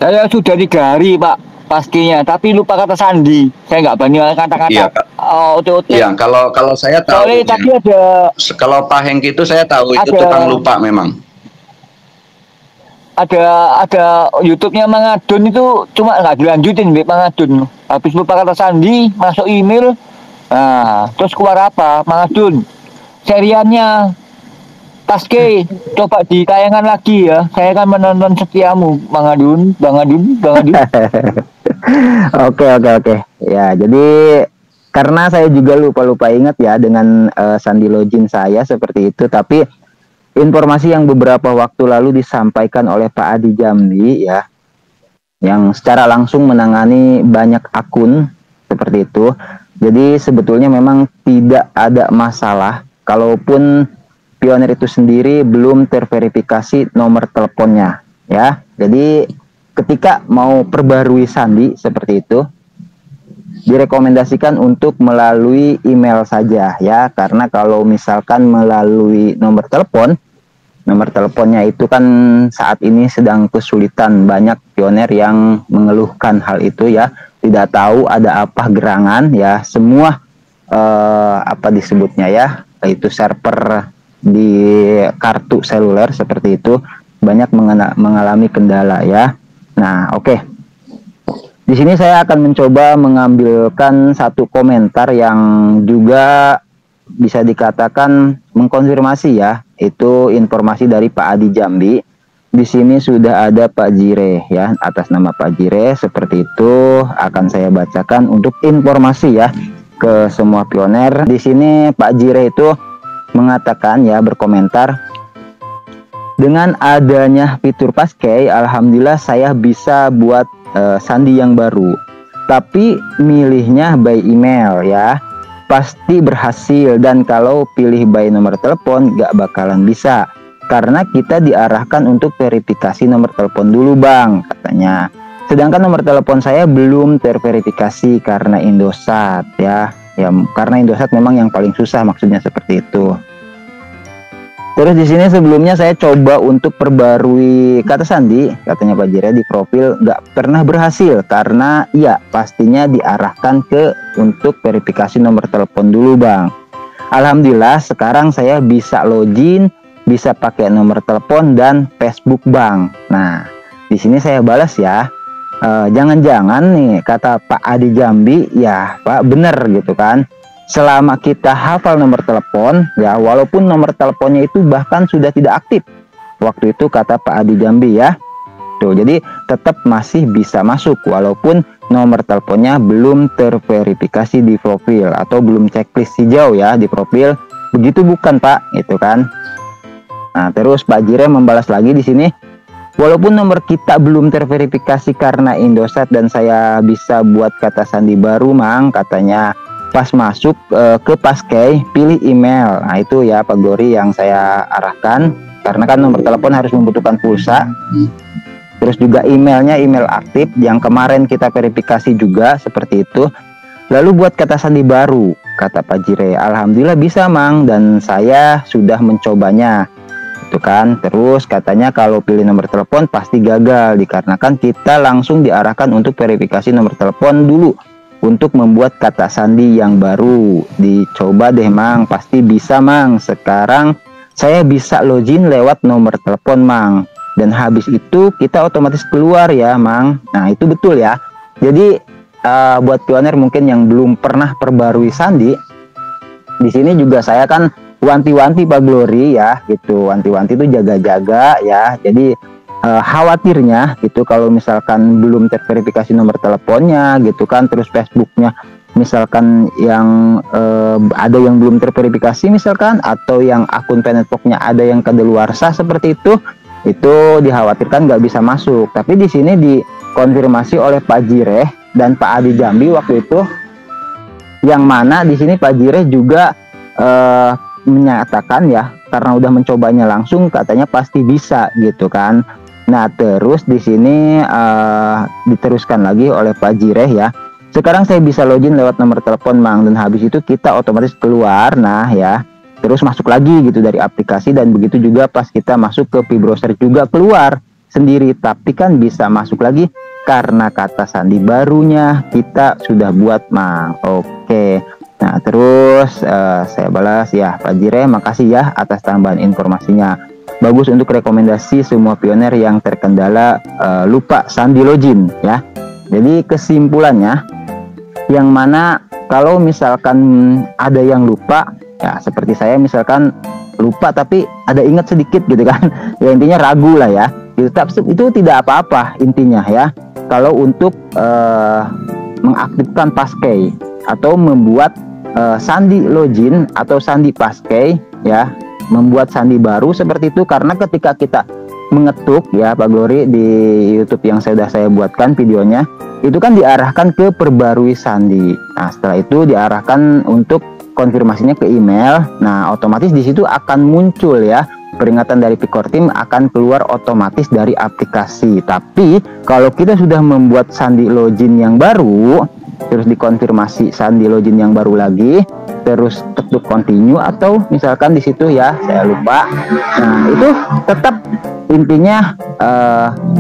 Saya sudah 3 hari Pak pastinya, tapi lupa kata sandi. Saya nggak berani kata-kata Iya, Kak. OT-OT. Iya, kalau saya tahu. Soalnya tadi Kalau Pak Hengki itu saya tahu itu tukang lupa memang. ada YouTube-nya Mang Adun itu cuma nggak dilanjutin Mang Adun. Habis lupa kata sandi, masuk email. Nah, terus keluar apa? Mang Adun. Seriannya Taske, coba ditayangkan lagi ya. Saya kan menonton setiamu, Bang Adun. Oke. Ya, jadi karena saya juga lupa ingat ya dengan sandi login saya seperti itu. Tapi informasi yang beberapa waktu lalu disampaikan oleh Pak Adi Jambi ya, yang secara langsung menangani banyak akun seperti itu. Jadi sebetulnya memang tidak ada masalah kalaupun Pioneer itu sendiri belum terverifikasi nomor teleponnya ya. Jadi ketika mau perbarui sandi seperti itu direkomendasikan untuk melalui email saja ya, karena kalau misalkan melalui nomor teleponnya itu kan saat ini sedang kesulitan, banyak pioner yang mengeluhkan hal itu ya, tidak tahu ada apa gerangan ya, semua apa disebutnya ya, itu server di kartu seluler seperti itu banyak mengalami kendala ya. Nah, oke. Di sini saya akan mencoba mengambilkan satu komentar yang juga bisa dikatakan mengkonfirmasi ya, itu informasi dari Pak Adi Jambi. Di sini sudah ada Pak Jire ya, atas nama Pak Jire seperti itu akan saya bacakan untuk informasi ya ke semua pioner. Di sini Pak Jire itu mengatakan ya, berkomentar, dengan adanya fitur Passkey, alhamdulillah saya bisa buat sandi yang baru. Tapi milihnya by email ya, pasti berhasil, dan kalau pilih by nomor telepon gak bakalan bisa karena kita diarahkan untuk verifikasi nomor telepon dulu Bang, katanya. Sedangkan nomor telepon saya belum terverifikasi karena Indosat ya. Ya, karena Indosat memang yang paling susah, maksudnya seperti itu. Terus di sini sebelumnya saya coba untuk perbarui kata sandi, katanya Pak Jire, di profil nggak pernah berhasil karena ya pastinya diarahkan ke untuk verifikasi nomor telepon dulu Bang. Alhamdulillah sekarang saya bisa login, bisa pakai nomor telepon dan Facebook Bang. Nah, di sini saya balas ya. Jangan-jangan nih kata Pak Adi Jambi, ya Pak bener gitu kan, selama kita hafal nomor telepon ya, walaupun nomor teleponnya itu bahkan sudah tidak aktif waktu itu kata Pak Adi Jambi ya tuh, jadi tetap masih bisa masuk walaupun nomor teleponnya belum terverifikasi di profil atau belum checklist hijau ya di profil, begitu bukan Pak, itu kan. Nah, terus Pak Jire membalas lagi di sini, walaupun nomor kita belum terverifikasi karena Indosat dan saya bisa buat kata sandi baru Mang, katanya. Pas masuk ke Passkey, pilih email. Nah itu ya Pak Gori yang saya arahkan, karena kan nomor telepon harus membutuhkan pulsa. Terus juga emailnya email aktif yang kemarin kita verifikasi juga seperti itu. Lalu buat kata sandi baru, kata Pak Jire, alhamdulillah bisa Mang, dan saya sudah mencobanya. Itu kan. Terus katanya kalau pilih nomor telepon pasti gagal dikarenakan kita langsung diarahkan untuk verifikasi nomor telepon dulu untuk membuat kata sandi yang baru. Dicoba deh Mang, pasti bisa Mang. Sekarang saya bisa login lewat nomor telepon Mang, dan habis itu kita otomatis keluar ya Mang. Nah itu betul ya. Jadi buat pioner mungkin yang belum pernah perbarui sandi, di sini juga saya kan wanti-wanti Pak Glory ya gitu, wanti-wanti itu jaga-jaga ya. Jadi khawatirnya gitu kalau misalkan belum terverifikasi nomor teleponnya gitu kan, terus Facebooknya misalkan yang ada yang belum terverifikasi misalkan, atau yang akun Penetbox-nya ada yang kadaluarsa seperti itu dikhawatirkan nggak bisa masuk. Tapi di sini dikonfirmasi oleh Pak Jire dan Pak Adi Jambi waktu itu, yang mana di sini Pak Jire juga menyatakan ya, karena udah mencobanya langsung katanya pasti bisa gitu kan. Nah, terus di sini diteruskan lagi oleh Pak Jire ya. Sekarang saya bisa login lewat nomor telepon Mang, dan habis itu kita otomatis keluar. Nah ya, terus masuk lagi gitu dari aplikasi, dan begitu juga pas kita masuk ke P-browser juga keluar. sendiri, tapi kan bisa masuk lagi karena kata sandi barunya kita sudah buat, Mang. Oke. Nah, terus saya balas ya, Pak Jire, makasih ya atas tambahan informasinya. Bagus untuk rekomendasi semua pioner yang terkendala lupa sandi login ya. Jadi kesimpulannya, yang mana kalau misalkan ada yang lupa ya, seperti saya misalkan lupa tapi ada ingat sedikit gitu kan, ya intinya ragu lah ya. Itu tidak apa-apa intinya ya. Kalau untuk mengaktifkan passkey atau membuat sandi login atau sandi passkey ya, membuat sandi baru seperti itu, karena ketika kita mengetuk ya Pak Glory di YouTube yang sudah saya buatkan videonya, itu kan diarahkan ke perbarui sandi. Nah, setelah itu diarahkan untuk konfirmasinya ke email. Nah, otomatis di situ akan muncul ya peringatan dari Pikortim, akan keluar otomatis dari aplikasi. Tapi kalau kita sudah membuat sandi login yang baru, terus dikonfirmasi sandi login yang baru lagi, terus ketuk continue atau misalkan di situ ya saya lupa. Nah, itu tetap intinya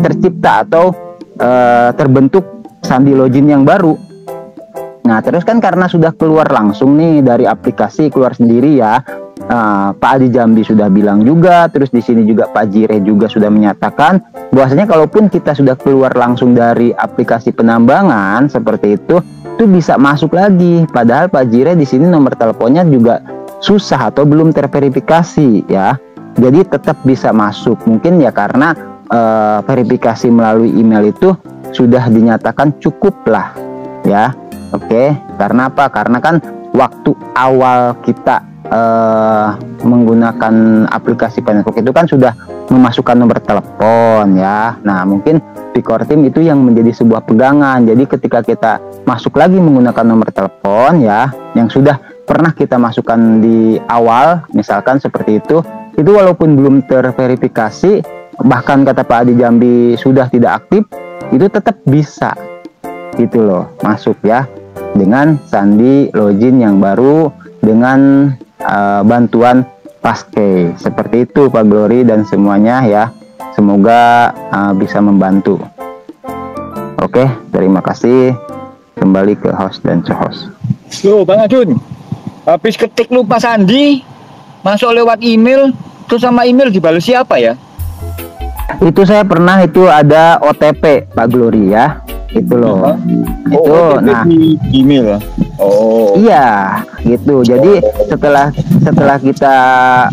tercipta atau terbentuk sandi login yang baru. Nah, terus kan karena sudah keluar langsung nih dari aplikasi, keluar sendiri ya. Pak Adi Jambi sudah bilang juga, terus di sini juga Pak Jire juga sudah menyatakan bahwasanya kalaupun kita sudah keluar langsung dari aplikasi penambangan seperti itu bisa masuk lagi. Padahal Pak Jire di sini nomor teleponnya juga susah atau belum terverifikasi ya. Jadi tetap bisa masuk. Mungkin ya karena verifikasi melalui email itu sudah dinyatakan cukup lah ya. Oke, karena apa? Karena kan waktu awal kita menggunakan aplikasi Penetwork itu kan sudah memasukkan nomor telepon ya. Nah, mungkin Pikortim itu yang menjadi sebuah pegangan. Jadi ketika kita masuk lagi menggunakan nomor telepon ya, yang sudah pernah kita masukkan di awal, misalkan seperti itu walaupun belum terverifikasi, bahkan kata Pak Adi Jambi sudah tidak aktif, itu tetap bisa gitu loh masuk ya, dengan sandi login yang baru, dengan bantuan passkey. Seperti itu Pak Glory dan semuanya ya, semoga bisa membantu. Oke, terima kasih. Kembali ke host dan co-host. Loh Bang Adun, habis ketik lupa sandi, masuk lewat email, terus sama email dibalas siapa ya? Itu saya pernah, itu ada OTP Pak Glory ya, itu loh. Itu OTP nah di email. Oh iya gitu. Jadi setelah kita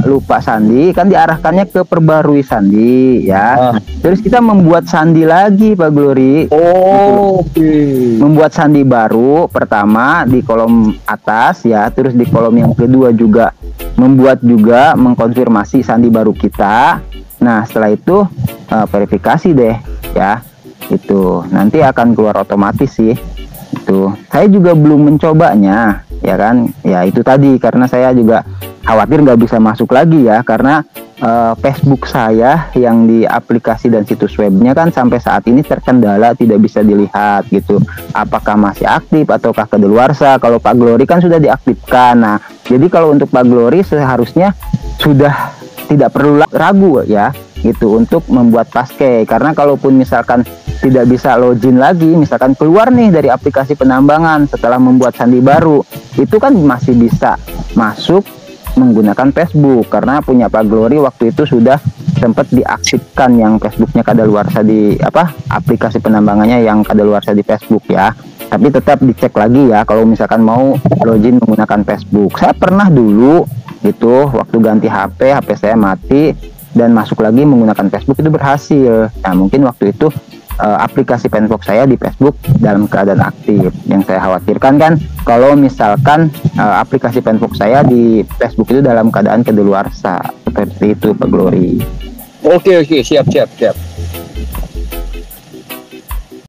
lupa sandi kan diarahkannya ke perbarui sandi ya. Terus kita membuat sandi lagi Pak Glory. Oke. Membuat sandi baru pertama di kolom atas ya, terus di kolom yang kedua juga membuat juga mengkonfirmasi sandi baru kita. Nah, setelah itu verifikasi deh ya. Itu nanti akan keluar otomatis sih. Itu saya juga belum mencobanya ya kan. Ya itu tadi karena saya juga khawatir nggak bisa masuk lagi ya, karena Facebook saya yang di aplikasi dan situs webnya kan sampai saat ini terkendala, tidak bisa dilihat gitu apakah masih aktif ataukah kedaluarsa. Kalau Pak Glory kan sudah diaktifkan. Nah, jadi kalau untuk Pak Glory seharusnya sudah tidak perlu ragu ya gitu untuk membuat passkey, karena kalaupun misalkan tidak bisa login lagi, misalkan keluar nih dari aplikasi penambangan setelah membuat sandi baru, itu kan masih bisa masuk menggunakan Facebook, karena punya Pak Glory waktu itu sudah sempat diaktifkan yang Facebooknya kadaluarsa di aplikasi penambangannya yang kadaluarsa di Facebook ya. Tapi tetap dicek lagi ya kalau misalkan mau login menggunakan Facebook. Saya pernah dulu gitu waktu ganti HP saya mati dan masuk lagi menggunakan Facebook itu berhasil. Nah, mungkin waktu itu aplikasi Penetwork saya di Facebook dalam keadaan aktif. Yang saya khawatirkan kan kalau misalkan aplikasi Penetwork saya di Facebook itu dalam keadaan kedaluarsa. Seperti itu Pak Glory. Oke, siap.